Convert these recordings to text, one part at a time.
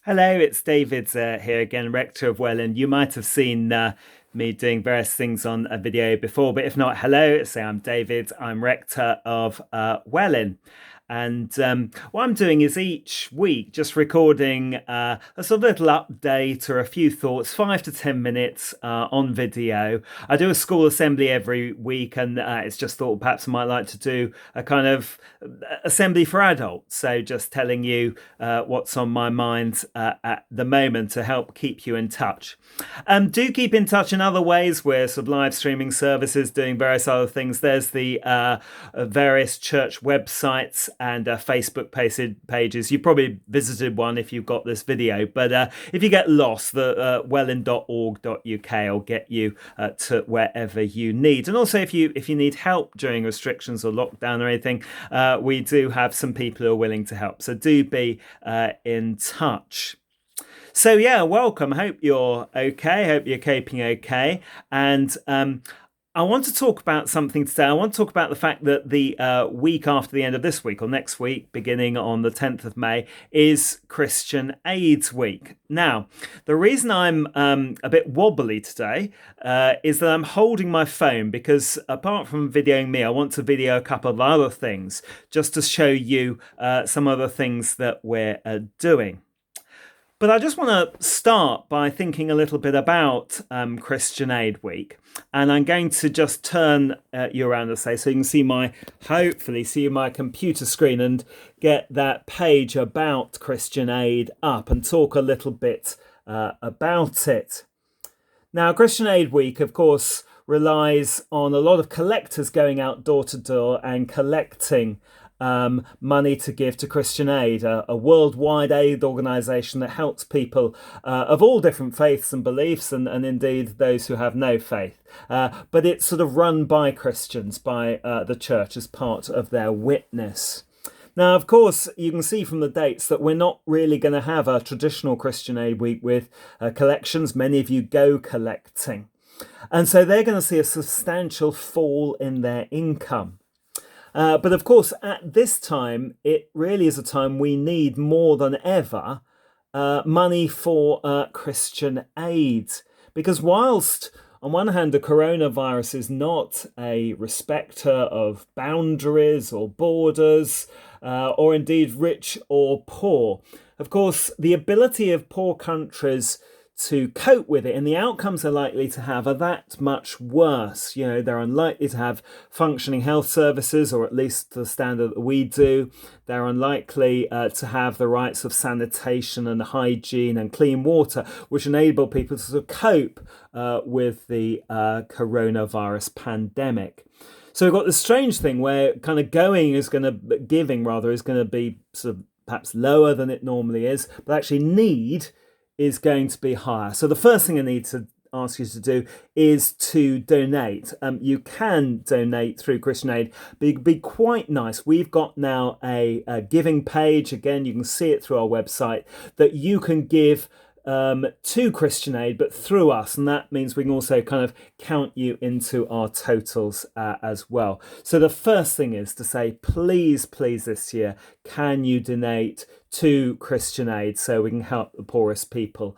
Hello, it's David here again, Rector of Welland. You might have seen me doing various things on a video before, but if not, hello, say I'm David, I'm Rector of Welland. And what I'm doing is each week just recording a sort of little update or a few thoughts, 5 to 10 minutes on video. I do a school assembly every week, and it's just thought perhaps I might like to do a kind of assembly for adults. So just telling you what's on my mind at the moment to help keep you in touch. Do keep in touch in other ways. We're sort of live streaming services, doing various other things. There's the various church websites and Facebook pages. You probably visited one if you've got this video, but if you get lost, the welland.org.uk will get you to wherever you need. And also, if you need help during restrictions or lockdown or anything, we do have some people who are willing to help. So do be in touch. So yeah, welcome. Hope you're okay. Hope you're keeping okay. And I want to talk about something today. I want to talk about the fact that the week after the end of this week, or next week, beginning on the 10th of May, is Christian AIDS Week. Now, the reason I'm a bit wobbly today is that I'm holding my phone because apart from videoing me, I want to video a couple of other things just to show you some other things that we're doing. But I just want to start by thinking a little bit about Christian Aid Week. And I'm going to just turn you around and say, so you can hopefully see my computer screen and get that page about Christian Aid up and talk a little bit about it. Now, Christian Aid Week, of course, relies on a lot of collectors going out door to door and collecting money to give to Christian Aid, a worldwide aid organisation that helps people of all different faiths and beliefs, and indeed those who have no faith. But it's sort of run by Christians, by the church as part of their witness. Now, of course, you can see from the dates that we're not really going to have a traditional Christian Aid Week with collections. Many of you go collecting. And so they're going to see a substantial fall in their income. But of course, at this time, it really is a time we need more than ever money for Christian aid. Because whilst, on one hand, the coronavirus is not a respecter of boundaries or borders, or indeed rich or poor, of course, the ability of poor countries to cope with it, and the outcomes they're likely to have are that much worse. You know, they're unlikely to have functioning health services, or at least the standard that we do. They're unlikely to have the rights of sanitation and hygiene and clean water, which enable people to sort of cope with the coronavirus pandemic. So we've got this strange thing where kind of giving is going to be sort of perhaps lower than it normally is, but actually need is going to be higher. So the first thing I need to ask you to do is to donate. You can donate through Christian Aid, but it would be quite nice. We've got now a giving page. Again, you can see it through our website that you can give to Christian Aid, but through us, and that means we can also kind of count you into our totals as well. So the first thing is to say, please this year, can you donate to Christian Aid so we can help the poorest people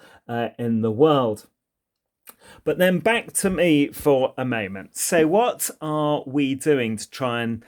in the world? But then back to me for a moment. So what are we doing to try and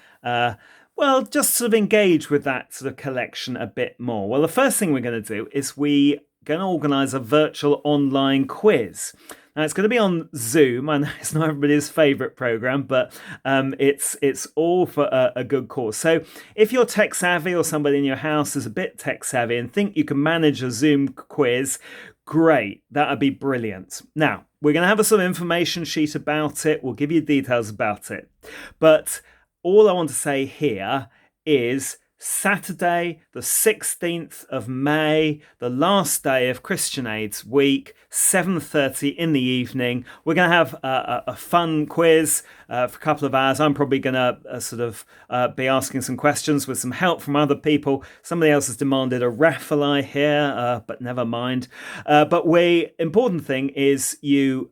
just sort of engage with that sort of collection a bit more? Well, the first thing we're going to do is we going to organise a virtual online quiz. Now, it's going to be on Zoom. I know it's not everybody's favourite programme, but it's all for a good cause. So if you're tech savvy or somebody in your house is a bit tech savvy and think you can manage a Zoom quiz, great. That would be brilliant. Now, we're going to have a sort of information sheet about it. We'll give you details about it. But all I want to say here is Saturday, the 16th of May, the last day of Christian Aid's Week, 7:30 in the evening. We're going to have a fun quiz for a couple of hours. I'm probably going to be asking some questions with some help from other people. Somebody else has demanded a raffle here, but never mind. Important thing is you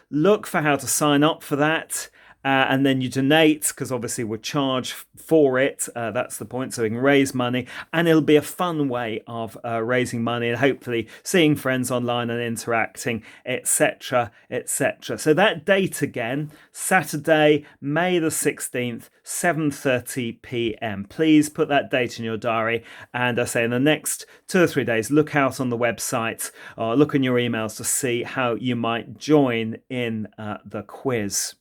look for how to sign up for that. and then you donate, because obviously we'll charge for it. That's the point, so we can raise money, and it'll be a fun way of raising money and hopefully seeing friends online and interacting, etc., etc. So that date again, Saturday, May the 16th, 7:30 p.m. Please put that date in your diary, and I say in the next 2 or 3 days, look out on the website or look in your emails to see how you might join in the quiz.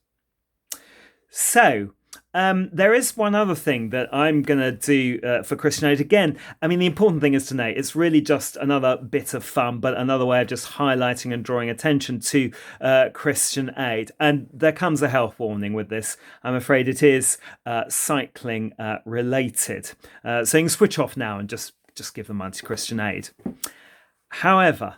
So there is one other thing that I'm going to do for Christian Aid. Again, I mean, the important thing is to note, it's really just another bit of fun, but another way of just highlighting and drawing attention to Christian Aid. And there comes a health warning with this. I'm afraid it is cycling related. So you can switch off now and just give the money to Christian Aid. However,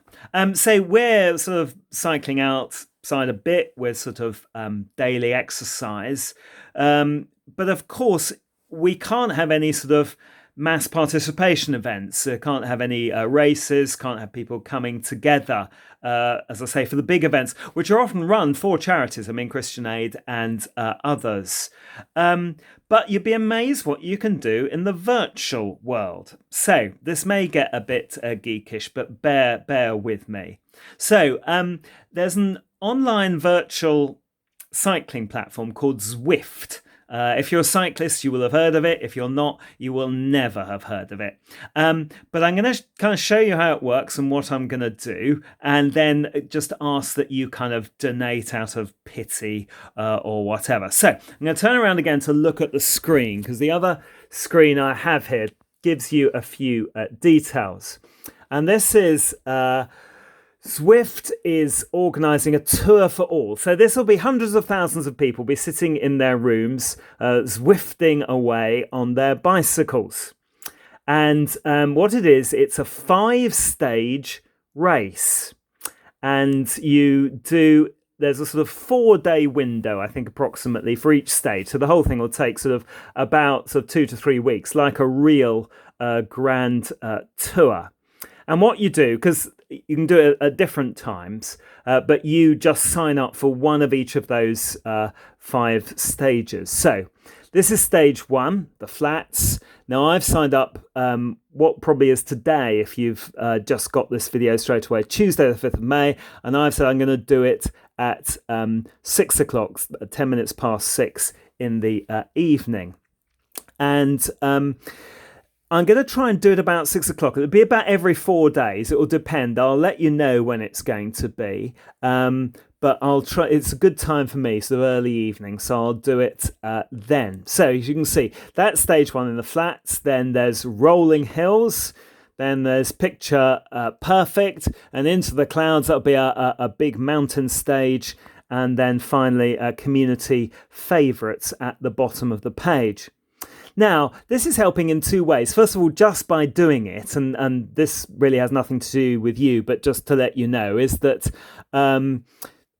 so we're sort of cycling outside a bit with sort of daily exercise. But of course, we can't have any sort of mass participation events. Can't have any races, can't have people coming together, as I say, for the big events, which are often run for charities. I mean, Christian Aid and others. But you'd be amazed what you can do in the virtual world. So this may get a bit geekish, but bear with me. So there's an online virtual cycling platform called Zwift. If you're a cyclist, you will have heard of it. If you're not, you will never have heard of it. But I'm going to kind of show you how it works and what I'm going to do, and then just ask that you kind of donate out of pity or whatever. So I'm going to turn around again to look at the screen, because the other screen I have here gives you a few details. And this is... Zwift is organising a tour for all. So this will be hundreds of thousands of people be sitting in their rooms, Zwifting away on their bicycles. And what it is, it's a 5-stage race. And there's a sort of 4-day window, I think, approximately for each stage. So the whole thing will take sort of about 2 to 3 weeks, like a real grand tour. And what you do, because you can do it at different times, but you just sign up for one of each of those 5 stages. So this is stage 1, the flats. Now I've signed up what probably is today, if you've just got this video straight away, Tuesday the 5th of May. And I've said I'm going to do it at 6 o'clock, 10 minutes past 6 in the evening. And... I'm going to try and do it about 6 o'clock. It'll be about every 4 days. It will depend. I'll let you know when it's going to be. But I'll try. It's a good time for me, sort of early evening. So I'll do it then. So as you can see, that's stage 1 in the flats. Then there's rolling hills. Then there's picture perfect. And into the clouds, that'll be a big mountain stage. And then finally, community favourites at the bottom of the page. Now, this is helping in 2 ways. First of all, just by doing it, and this really has nothing to do with you, but just to let you know, is that the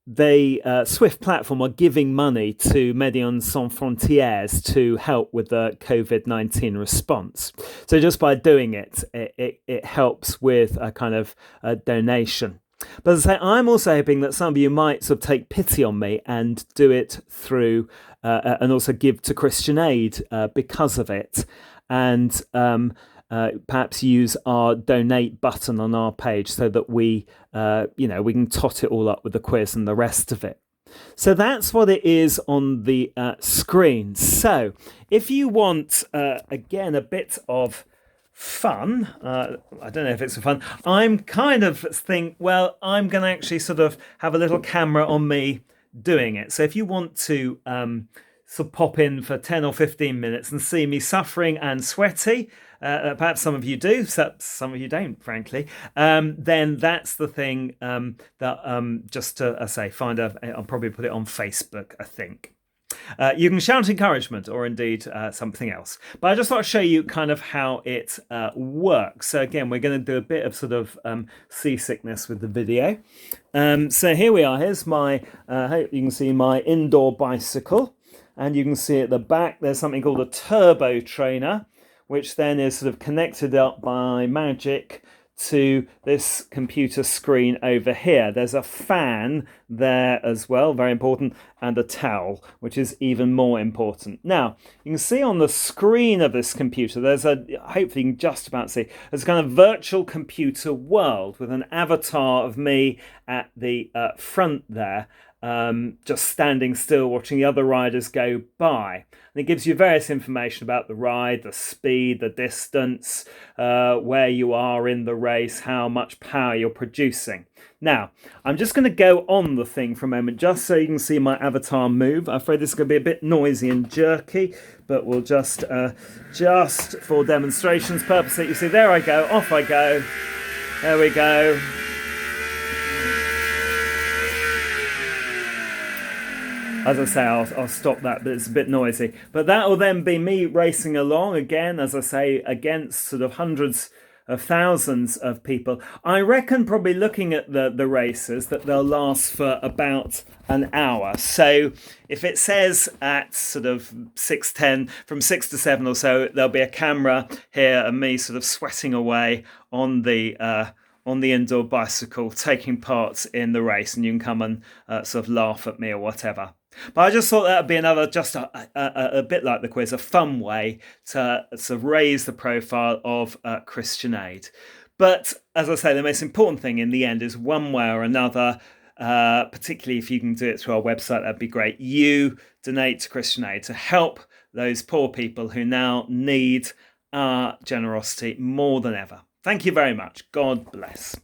Zwift platform are giving money to Médecins Sans Frontières to help with the COVID-19 response. So just by doing it, it helps with a kind of a donation. But as I say, I'm also hoping that some of you might sort of take pity on me and do it through and also give to Christian Aid because of it, and perhaps use our donate button on our page so that we can tot it all up with the quiz and the rest of it. So that's what it is on the screen. So if you want, again, a bit of fun, I don't know if it's fun, I'm kind of I'm going to actually sort of have a little camera on me doing it. So if you want to sort of pop in for 10 or 15 minutes and see me suffering and sweaty, perhaps some of you do, some of you don't, frankly, then that's the thing that just to say, I'll probably put it on Facebook, I think. You can shout encouragement or indeed something else. But I just thought I'd show you kind of how it works. So again, we're going to do a bit of sort of seasickness with the video. So here we are. Here's my, hope you can see my indoor bicycle. And you can see at the back, there's something called a turbo trainer, which then is sort of connected up by magic to this computer screen over here. There's a fan there as well, very important, and a towel, which is even more important. Now, you can see on the screen of this computer, hopefully you can just about see, there's a kind of virtual computer world with an avatar of me at the front there, just standing still watching the other riders go by. And it gives you various information about the ride, the speed, the distance, where you are in the race, how much power you're producing. Now, I'm just going to go on the thing for a moment, just so you can see my avatar move. I'm afraid this is going to be a bit noisy and jerky, but we'll just for demonstration's purposes, you see, there I go, off I go. There we go. As I say, I'll stop that, but it's a bit noisy. But that will then be me racing along again, as I say, against sort of hundreds of thousands of people. I reckon, probably looking at the races, that they'll last for about an hour. So if it says at sort of 6:10, from 6 to 7 or so, there'll be a camera here and me sort of sweating away on the indoor bicycle, taking part in the race, and you can come and sort of laugh at me or whatever. But I just thought that would be another, just a bit like the quiz, a fun way to sort of raise the profile of Christian Aid. But as I say, the most important thing in the end is, one way or another, particularly if you can do it through our website, that'd be great. You donate to Christian Aid to help those poor people who now need our generosity more than ever. Thank you very much. God bless.